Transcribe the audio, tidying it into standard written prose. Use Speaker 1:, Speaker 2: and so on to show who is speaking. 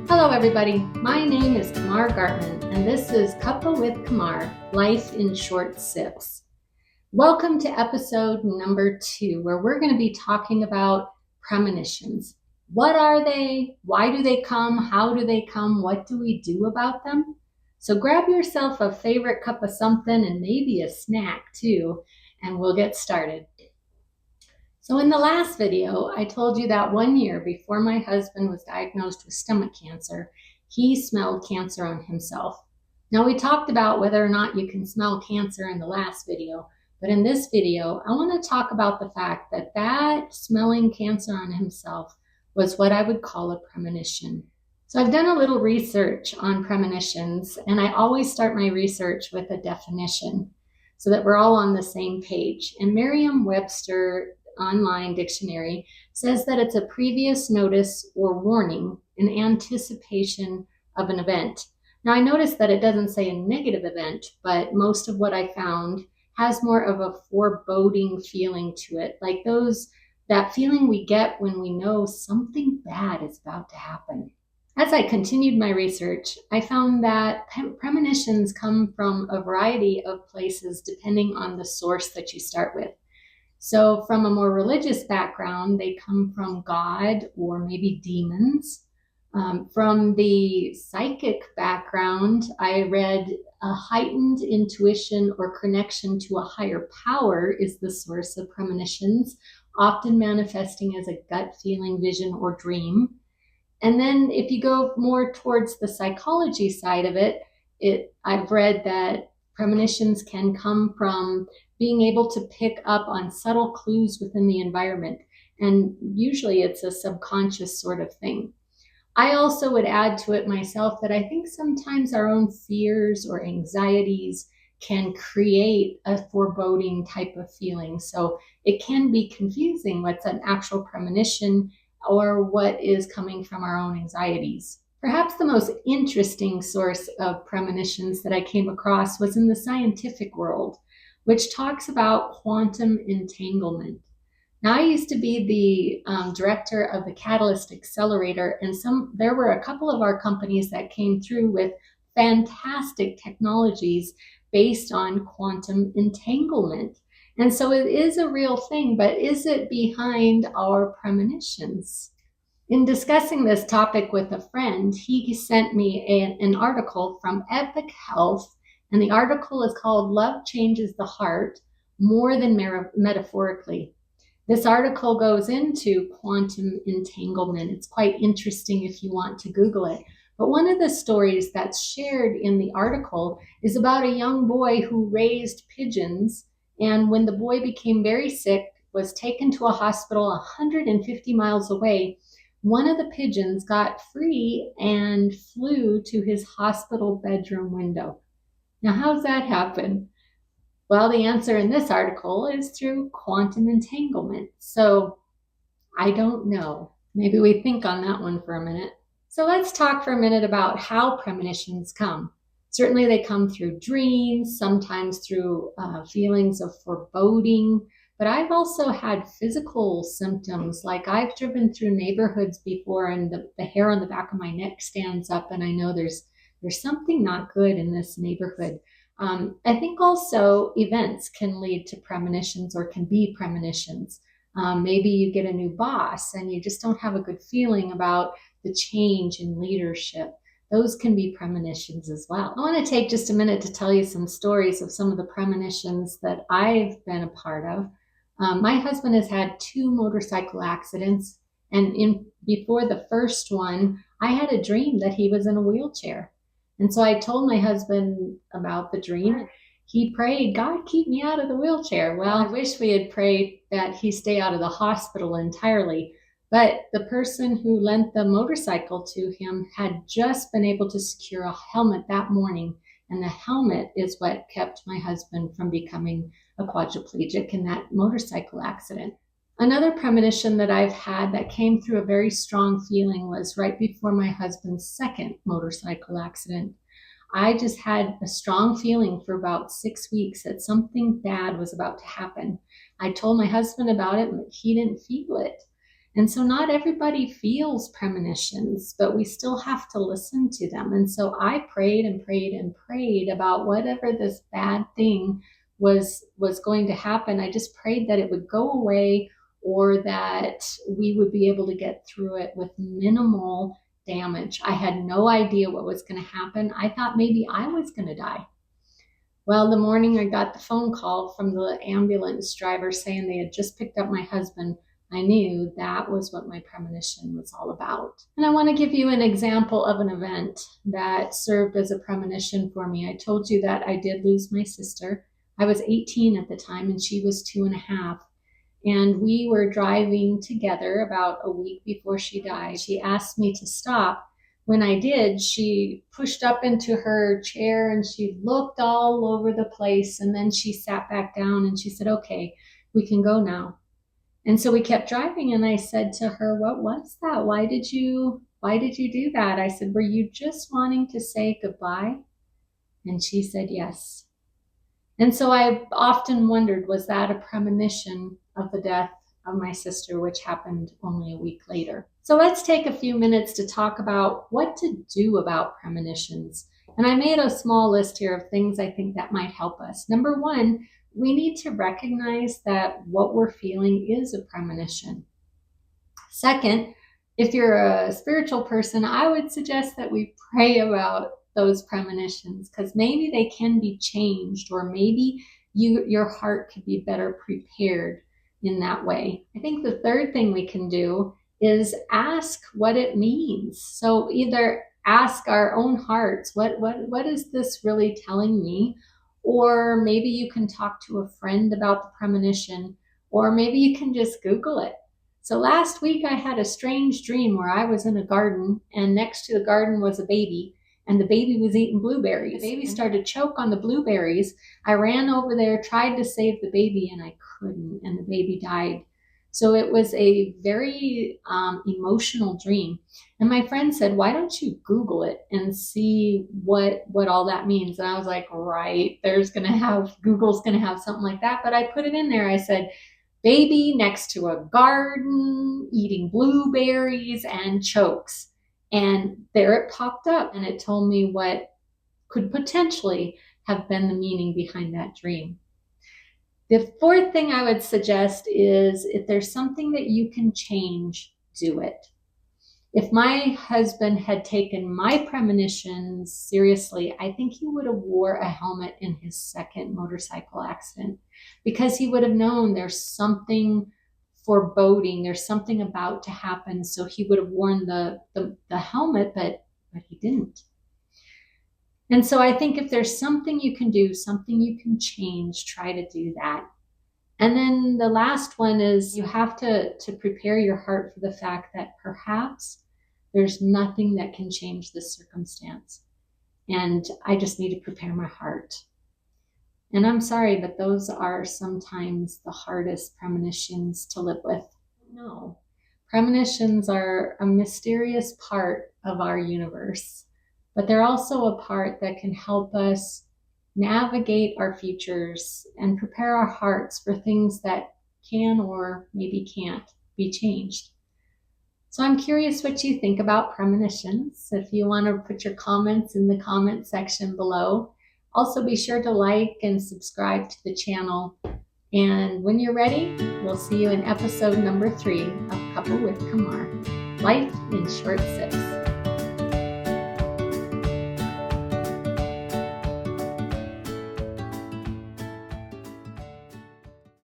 Speaker 1: Hello everybody, my name is KiMar Gartman and this is Cuppa with KiMar, Life in Short Sips. Welcome to episode number 2, where we're going to be talking about premonitions. What are they? Why do they come? How do they come? What do we do about them? So grab yourself a favorite cup of something and maybe a snack too, and we'll get started. So in the last video, I told you that 1 year before my husband was diagnosed with stomach cancer, he smelled cancer on himself. Now we talked about whether or not you can smell cancer in the last video, but in this video, I want to talk about the fact that that smelling cancer on himself was what I would call a premonition. So I've done a little research on premonitions, and I always start my research with a definition so that we're all on the same page. And Merriam-Webster online dictionary says that it's a previous notice or warning in anticipation of an event. Now I noticed that it doesn't say a negative event, but most of what I found has more of a foreboding feeling to it, like that feeling we get when we know something bad is about to happen. As I continued my research, I found that premonitions come from a variety of places depending on the source that you start with. So from a more religious background, they come from God or maybe demons. From the psychic background, I read a heightened intuition or connection to a higher power is the source of premonitions, often manifesting as a gut feeling, vision, or dream. And then if you go more towards the psychology side of it, I've read that premonitions can come from being able to pick up on subtle clues within the environment. And usually it's a subconscious sort of thing. I also would add to it myself that I think sometimes our own fears or anxieties can create a foreboding type of feeling. So it can be confusing what's an actual premonition or what is coming from our own anxieties. Perhaps the most interesting source of premonitions that I came across was in the scientific world, which talks about quantum entanglement. Now, I used to be the director of the Catalyst Accelerator, and there were a couple of our companies that came through with fantastic technologies based on quantum entanglement. And so it is a real thing, but is it behind our premonitions? In discussing this topic with a friend, he sent me an article from Epic Health, and the article is called Love Changes the Heart More Than Metaphorically. This article goes into quantum entanglement. It's quite interesting if you want to Google it. But one of the stories that's shared in the article is about a young boy who raised pigeons, and when the boy became very sick, was taken to a hospital 150 miles away, one of the pigeons got free and flew to his hospital bedroom window. Now, how's that happen? Well, the answer in this article is through quantum entanglement. So I don't know. Maybe we think on that one for a minute. So let's talk for a minute about how premonitions come. Certainly they come through dreams, sometimes through feelings of foreboding, but I've also had physical symptoms, like I've driven through neighborhoods before and the hair on the back of my neck stands up and I know there's something not good in this neighborhood. I think also events can lead to premonitions or can be premonitions. Maybe you get a new boss and you just don't have a good feeling about the change in leadership. Those can be premonitions as well. I want to take just a minute to tell you some stories of some of the premonitions that I've been a part of. My husband has had 2 motorcycle accidents, and before the first one, I had a dream that he was in a wheelchair. And so I told my husband about the dream. He prayed, God, keep me out of the wheelchair. Well, I wish we had prayed that he stay out of the hospital entirely. But the person who lent the motorcycle to him had just been able to secure a helmet that morning. And the helmet is what kept my husband from becoming a quadriplegic in that motorcycle accident. Another premonition that I've had that came through a very strong feeling was right before my husband's second motorcycle accident. I just had a strong feeling for about 6 weeks that something bad was about to happen. I told my husband about it, but he didn't feel it. And so not everybody feels premonitions, but we still have to listen to them. And so I prayed and prayed and prayed about whatever this bad thing was going to happen. I just prayed that it would go away, or that we would be able to get through it with minimal damage. I had no idea what was going to happen. I thought maybe I was going to die. Well, the morning I got the phone call from the ambulance driver saying they had just picked up my husband, I knew that was what my premonition was all about. And I want to give you an example of an event that served as a premonition for me. I told you that I did lose my sister. I was 18 at the time and she was 2.5. And we were driving together about a week before she died. She asked me to stop. When I did, she pushed up into her chair and she looked all over the place. And then she sat back down and she said, okay, we can go now. And so we kept driving and I said to her, what was that? Why did you do that? I said, were you just wanting to say goodbye? And she said, yes. And so I often wondered, was that a premonition of the death of my sister, which happened only a week later? So let's take a few minutes to talk about what to do about premonitions. And I made a small list here of things I think that might help us. Number one, we need to recognize that what we're feeling is a premonition. Second, if you're a spiritual person, I would suggest that we pray about those premonitions, because maybe they can be changed, or maybe your heart could be better prepared in that way. I think the third thing we can do is ask what it means. So either ask our own hearts, what is this really telling me? Or maybe you can talk to a friend about the premonition, or maybe you can just Google it. So last week I had a strange dream where I was in a garden and next to the garden was a baby, and the baby was eating blueberries. The baby started to choke on the blueberries. I ran over there, tried to save the baby, and I couldn't, and the baby died. So it was a very emotional dream. And my friend said, why don't you Google it and see what all that means? And I was like, right, Google's gonna have something like that. But I put it in there. I said, baby next to a garden eating blueberries and chokes. And there it popped up and it told me what could potentially have been the meaning behind that dream. The fourth thing I would suggest is, if there's something that you can change, do it. If my husband had taken my premonitions seriously, I think he would have wore a helmet in his second motorcycle accident, because he would have known there's something foreboding, there's something about to happen. So he would have worn the helmet, but he didn't. And so I think if there's something you can do, something you can change, try to do that. And then the last one is, you have to prepare your heart for the fact that perhaps there's nothing that can change this circumstance. And I just need to prepare my heart. And I'm sorry, but those are sometimes the hardest premonitions to live with. No, premonitions are a mysterious part of our universe, but they're also a part that can help us navigate our futures and prepare our hearts for things that can or maybe can't be changed. So I'm curious what you think about premonitions. If you want to put your comments in the comment section below. Also be sure to like and subscribe to the channel. And when you're ready, we'll see you in episode number 3 of Cuppa with KiMar. Life in Short Sips.